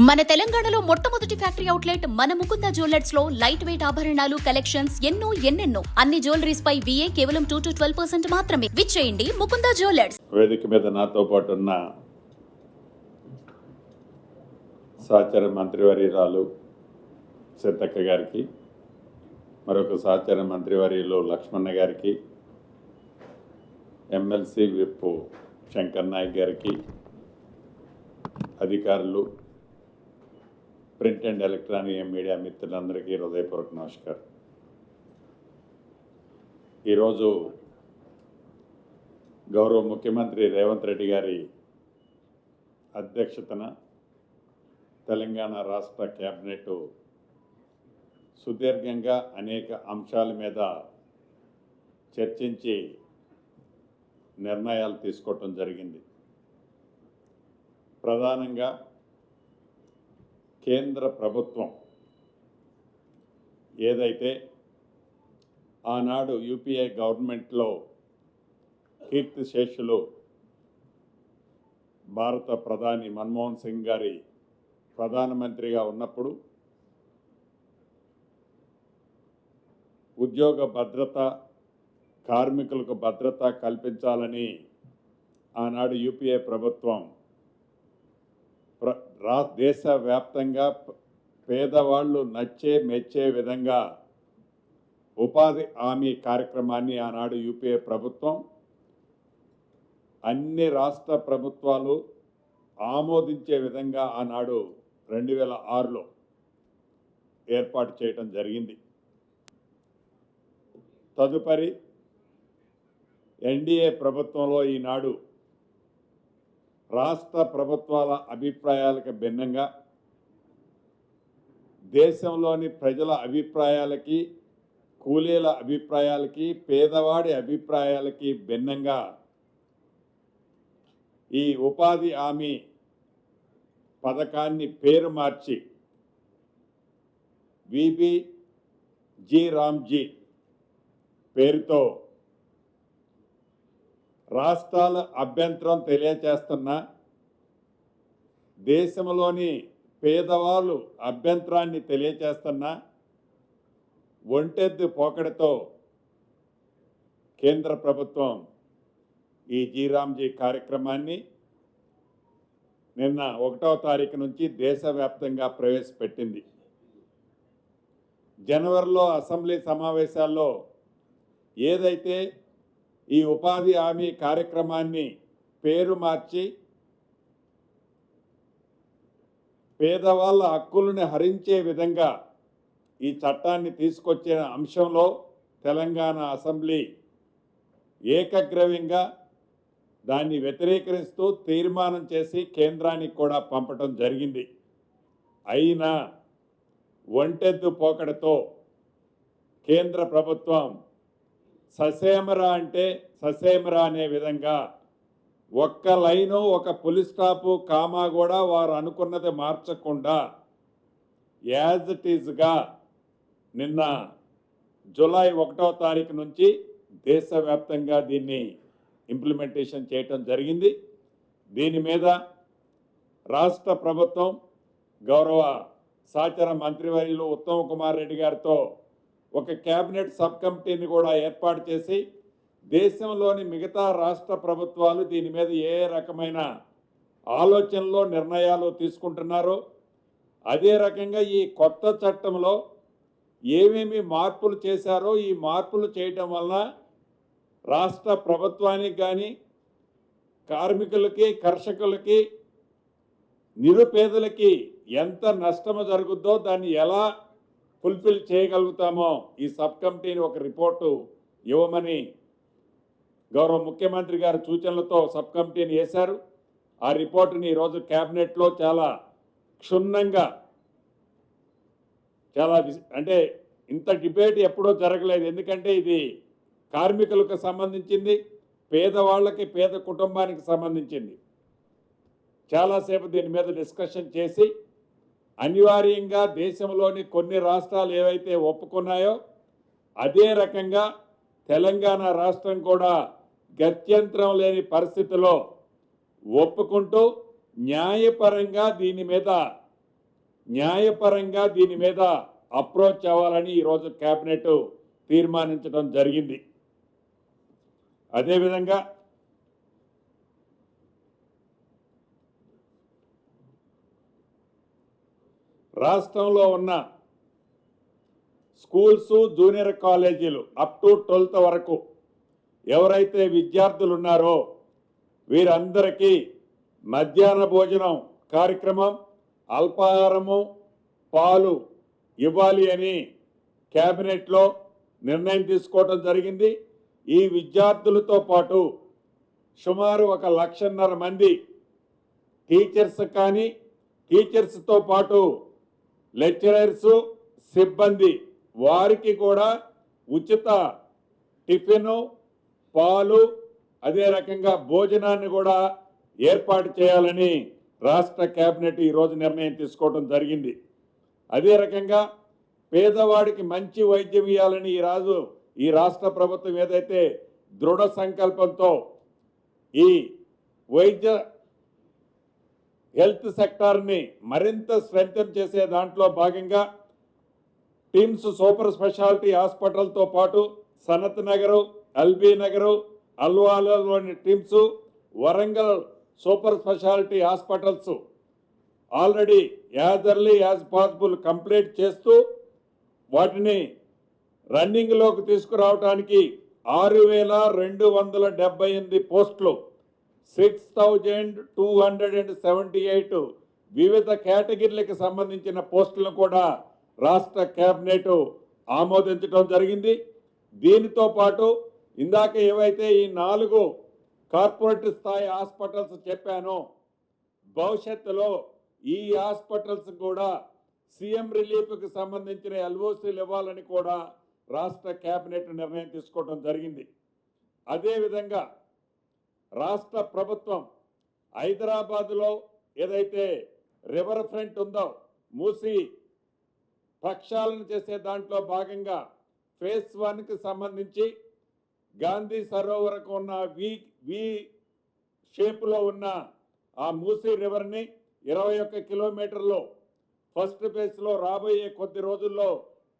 మన తెలంగాణలో మొట్టమొదటి ఫ్యాక్టరీ అవుట్లెట్ మన ముకుంద జ్యువెలర్స్ లో లైట్ వెయిట్ ఆభరణాలు కలెక్షన్స్ ఎన్నెన్నో అన్ని జ్యువెలరీస్ పై VA కేవలం 2 to 12% మాత్రమే. విచ్చేయండి ముకుంద జ్యువెలర్స్. వేదిక మీద నాతో పాటు ఉన్న సహచర మంత్రివర్యురాలు సీతక్క గారికి, మరొక సహచర మంత్రివర్యులు లక్ష్మణ గారికి, ఎమ్మెల్సీ విప్ శంకర్ నాయక్ గారికి, అధికారులు, ప్రింట్ అండ్ ఎలక్ట్రానిక్ మీడియా మిత్రులందరికీ హృదయపూర్వక నమస్కారం. ఈరోజు గౌరవ ముఖ్యమంత్రి రేవంత్ రెడ్డి గారి అధ్యక్షతన తెలంగాణ రాష్ట్ర క్యాబినెట్ సుదీర్ఘంగా అనేక అంశాల మీద చర్చించి నిర్ణయాలు తీసుకోవటం జరిగింది. ప్రధానంగా కేంద్ర ప్రభుత్వం ఏదైతే ఆనాడు యూపీఏ గవర్నమెంట్లో కీర్తిశేషులు భారత ప్రధాని మన్మోహన్ సింగ్ గారి ప్రధానమంత్రిగా ఉన్నప్పుడు ఉద్యోగ భద్రత, కార్మికులకు భద్రత కల్పించాలని ఆనాడు యూపీఏ ప్రభుత్వం దేశవ్యాప్తంగా పేదవాళ్ళు మెచ్చే విధంగా ఉపాధి హామీ కార్యక్రమాన్ని ఆనాడు యూపీఏ ప్రభుత్వం అన్ని రాష్ట్ర ప్రభుత్వాలు ఆమోదించే విధంగా ఆనాడు 2006లో ఏర్పాటు చేయటం జరిగింది. తదుపరి ఎన్డీఏ ప్రభుత్వంలో ఈనాడు రాష్ట్ర ప్రభుత్వాల అభిప్రాయాలకు భిన్నంగా దేశంలోని ప్రజల అభిప్రాయాలకి, కూలీల అభిప్రాయాలకి, పేదవాడి అభిప్రాయాలకి భిన్నంగా ఈ ఉపాధి హామీ పథకాన్ని పేరు మార్చి విబిజీ రామ్జీ పేరుతో రాష్ట్రాల అభ్యంతరం తెలియచేస్తున్నా, దేశంలోని పేదవాళ్ళు అభ్యంతరాన్ని తెలియచేస్తున్నా ఒంటెద్దు పోకడతో కేంద్ర ప్రభుత్వం ఈ జీరామ్జీ కార్యక్రమాన్ని నిన్న 1వ తారీఖు నుంచి దేశవ్యాప్తంగా ప్రవేశపెట్టింది. జనవరిలో అసెంబ్లీ సమావేశాల్లో ఏదైతే ఈ ఉపాధి హామీ కార్యక్రమాన్ని పేరు మార్చి పేదవాళ్ళ హక్కులను హరించే విధంగా ఈ చట్టాన్ని తీసుకొచ్చిన అంశంలో తెలంగాణ అసెంబ్లీ ఏకగ్రీవంగా దాన్ని వ్యతిరేకరిస్తూ తీర్మానం చేసి కేంద్రానికి కూడా పంపటం జరిగింది. అయినా ఒంటెద్దు పోకడతో కేంద్ర ప్రభుత్వం ససేమరా అంటే ససేమరా అనే విధంగా ఒక్క లైను, ఒక పులి స్టాపు, కామా కూడా వారు అనుకున్నది మార్చకుండా యాజ్ ఇట్ ఈజ్గా నిన్న జూలై 1వ తారీఖు నుంచి దేశవ్యాప్తంగా దీన్ని ఇంప్లిమెంటేషన్ చేయటం జరిగింది. దీని మీద రాష్ట్ర ప్రభుత్వం గౌరవ సహచర మంత్రివర్యులు ఉత్తమ్ కుమార్ రెడ్డి గారితో ఒక కేబినెట్ సబ్ కమిటీని కూడా ఏర్పాటు చేసి దేశంలోని మిగతా రాష్ట్ర ప్రభుత్వాలు దీని మీద ఏ రకమైన ఆలోచనలో నిర్ణయాలు తీసుకుంటున్నారో అదే రకంగా ఈ కొత్త చట్టంలో ఏమేమి మార్పులు చేశారో ఈ మార్పులు చేయటం వలన రాష్ట్ర ప్రభుత్వానికి కానీ, కార్మికులకి, కర్షకులకి, నిరుపేదలకి ఎంత నష్టము జరుగుద్దో దాన్ని ఎలా ఫుల్ఫిల్ చేయగలుగుతామో ఈ సబ్ కమిటీని ఒక రిపోర్టు ఇవ్వమని గౌరవ ముఖ్యమంత్రి గారి సూచనలతో సబ్ కమిటీని వేశారు. ఆ రిపోర్టుని ఈరోజు క్యాబినెట్లో చాలా క్షుణ్ణంగా, అంటే ఇంత డిబేట్ ఎప్పుడూ జరగలేదు. ఎందుకంటే ఇది కార్మికులకు సంబంధించింది, పేదవాళ్ళకి, పేద కుటుంబానికి సంబంధించింది. చాలాసేపు దీని మీద డిస్కషన్ చేసి అనివార్యంగా దేశంలోని కొన్ని రాష్ట్రాలు ఏవైతే ఒప్పుకున్నాయో అదే రకంగా తెలంగాణ రాష్ట్రం కూడా గత్యంతరం లేని పరిస్థితిలో ఒప్పుకుంటూ న్యాయపరంగా దీని మీద న్యాయపరంగా దీని మీద అప్రోచ్ అవ్వాలని ఈరోజు కేబినెట్ తీర్మానించడం జరిగింది. అదేవిధంగా రాష్ట్రంలో ఉన్న స్కూల్స్, జూనియర్ కాలేజీలు అప్ టు 12th వరకు ఎవరైతే విద్యార్థులు ఉన్నారో వీరందరికీ మధ్యాహ్న భోజనం కార్యక్రమం, అల్పాహారము, పాలు ఇవ్వాలి అని కేబినెట్లో నిర్ణయం తీసుకోవడం జరిగింది. ఈ విద్యార్థులతో పాటు సుమారు 1,50,000 మంది టీచర్స్ కానీ, టీచర్స్తో పాటు లెక్చరర్స్, సిబ్బంది వారికి కూడా ఉచిత టిఫిను, పాలు, అదే రకంగా భోజనాన్ని కూడా ఏర్పాటు చేయాలని రాష్ట్ర కేబినెట్ ఈరోజు నిర్ణయం తీసుకోవడం జరిగింది. అదే రకంగా పేదవాడికి మంచి వైద్యం ఇవ్వాలని ఈ రాష్ట్ర ప్రభుత్వం ఏదైతే దృఢ సంకల్పంతో ఈ వైద్య హెల్త్ సెక్టార్ని మరింత స్ట్రెంథెన్ చేసే దాంట్లో భాగంగా టిమ్స్ సూపర్ స్పెషాలిటీ హాస్పిటల్తో పాటు సనత్ నగరు, ఎల్బీ నగరు, అల్వాలలోని TIMS, Warangal super speciality hospitals already as early as possible complete చేస్తూ వాటిని రన్నింగ్లోకి తీసుకురావడానికి 6,278 పోస్టులు, 6,278 వివిధ కేటగిరీలకు సంబంధించిన పోస్టులను కూడా రాష్ట్ర కేబినెట్ ఆమోదించడం జరిగింది. దీనితో పాటు ఇందాక ఏవైతే ఈ 4 కార్పొరేట్ స్థాయి హాస్పిటల్స్ చెప్పానో భవిష్యత్తులో ఈ హాస్పిటల్స్ కూడా సీఎం రిలీఫ్కి సంబంధించిన ఎల్ఓసీలు ఇవ్వాలని కూడా రాష్ట్ర కేబినెట్ నిర్ణయం తీసుకోవడం జరిగింది. అదేవిధంగా రాష్ట్ర ప్రభుత్వం హైదరాబాదులో ఏదైతే రివర్ ఫ్రంట్ ఉందో మూసి ప్రక్షాళన చేసే దాంట్లో భాగంగా ఫేజ్ 1కి సంబంధించి గాంధీ సరోవరకు ఉన్న వి షేప్లో ఉన్న ఆ మూసీ రివర్ని 21 కిలోమీటర్లు ఫస్ట్ ఫేజ్లో రాబోయే కొద్ది రోజుల్లో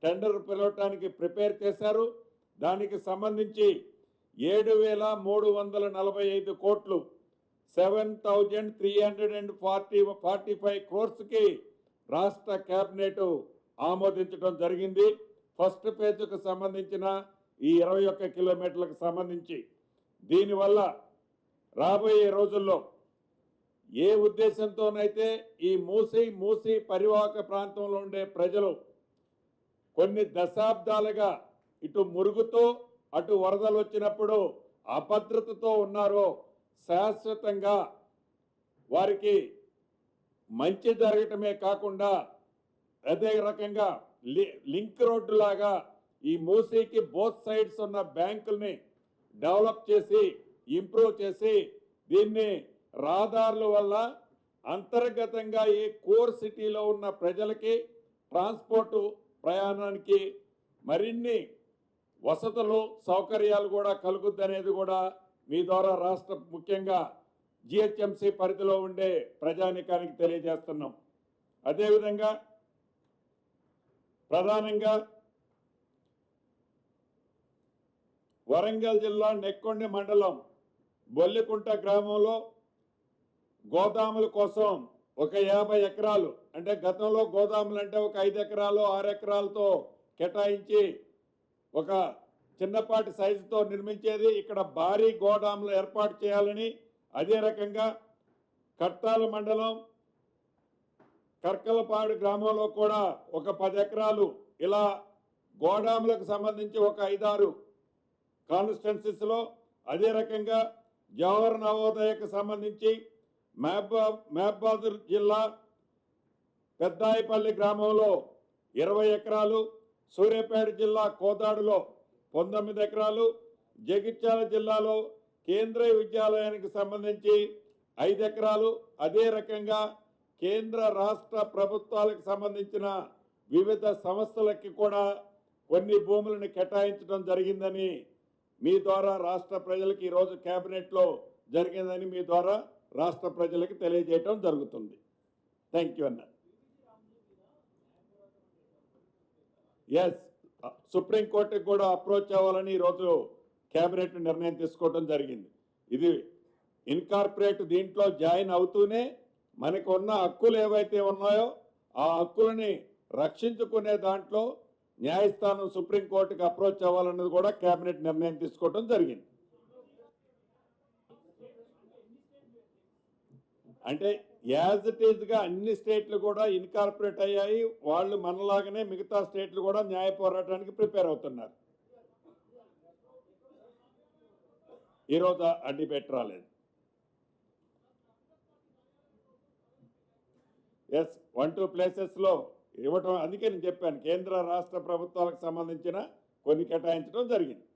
టెండర్ పిలవటానికి ప్రిపేర్ చేశారు. దానికి సంబంధించి 7,345 కోట్లు 7,345 క్రోర్స్కి రాష్ట్ర కేబినెట్ ఆమోదించడం జరిగింది. ఫస్ట్ ఫేజ్కు సంబంధించిన ఈ 21 కిలోమీటర్లకు సంబంధించి దీనివల్ల రాబోయే రోజుల్లో ఏ ఉద్దేశంతోనైతే ఈ మూసీ పరివాహక ప్రాంతంలో ఉండే ప్రజలు కొన్ని దశాబ్దాలుగా ఇటు మురుగుతో అటు వరదలు వచ్చినప్పుడు అభద్రతతో ఉన్నారో శాశ్వతంగా వారికి మంచి జరగటమే కాకుండా అదే రకంగా లింక్ రోడ్డు లాగా ఈ మూసీకి బోత్ సైడ్స్ ఉన్న బ్యాంకుల్ని డెవలప్ చేసి ఇంప్రూవ్ చేసి దీన్ని రహదారుల వల్ల అంతర్గతంగా ఈ కోర్ సిటీలో ఉన్న ప్రజలకి ట్రాన్స్పోర్టు ప్రయాణానికి మరిన్ని వసతులు సౌకర్యాలు కూడా కలుగుద్దనేది కూడా మీ ద్వారా రాష్ట్ర ముఖ్యంగా జిహెచ్ఎంసీ పరిధిలో ఉండే ప్రజానికానికి తెలియజేస్తున్నాం. అదేవిధంగా ప్రధానంగా వరంగల్ జిల్లా నెక్కొండ మండలం బొల్లికుంట గ్రామంలో గోదాముల కోసం ఒక 50 ఎకరాలు, అంటే గతంలో గోదాములు అంటే ఒక 5 ఎకరాలు 6 ఎకరాలతో కేటాయించి ఒక చిన్నపాటి సైజుతో నిర్మించేది. ఇక్కడ భారీ గోదాములు ఏర్పాటు చేయాలని, అదే రకంగా కట్టాల మండలం కర్కలపాడు గ్రామంలో కూడా ఒక 10 ఎకరాలు ఇలా గోదాములకు సంబంధించి ఒక 5-6 కాన్స్టిట్యున్సీస్లో, అదే రకంగా జవహర్ నవోదయకు సంబంధించి మహబూబాబాద్ జిల్లా పెద్దాయిపల్లి గ్రామంలో 20 ఎకరాలు, సూర్యాపేట జిల్లా కోదాడులో 19 ఎకరాలు, జగిత్యాల జిల్లాలో కేంద్రీయ విద్యాలయానికి సంబంధించి 5 ఎకరాలు, అదే రకంగా కేంద్ర రాష్ట్ర ప్రభుత్వాలకు సంబంధించిన వివిధ సంస్థలకి కూడా కొన్ని భూములను కేటాయించడం జరిగిందని మీ ద్వారా రాష్ట్ర ప్రజలకు ఈరోజు కేబినెట్లో జరిగిందని మీ ద్వారా రాష్ట్ర ప్రజలకు తెలియజేయడం జరుగుతుంది. థ్యాంక్ యూ అన్న. ఎస్ సుప్రీంకోర్టుకి కూడా అప్రోచ్ అవ్వాలని ఈరోజు కేబినెట్ నిర్ణయం తీసుకోవడం జరిగింది. ఇది ఇన్కార్పొరేట్ దీంట్లో జాయిన్ అవుతూనే మనకు ఉన్న హక్కులు ఏవైతే ఉన్నాయో ఆ హక్కులని రక్షించుకునే దాంట్లో న్యాయస్థానం సుప్రీంకోర్టుకి అప్రోచ్ అవ్వాలన్నది కూడా కేబినెట్ నిర్ణయం తీసుకోవడం జరిగింది. అంటే యాజ్ ఇట్ ఈజ్గా అన్ని స్టేట్లు కూడా ఇన్కార్పొరేట్ అయ్యాయి. వాళ్ళు మనలాగానే మిగతా స్టేట్లు కూడా న్యాయ పోరాటానికి ప్రిపేర్ అవుతున్నారు. ఈరోజు ఆ డిబేట్ రాలేదు. ఎస్ 1-2 ప్లేసెస్లో ఇవ్వటం, అందుకే నేను చెప్పాను కేంద్ర రాష్ట్ర ప్రభుత్వాలకు సంబంధించిన కొన్ని కేటాయించడం జరిగింది.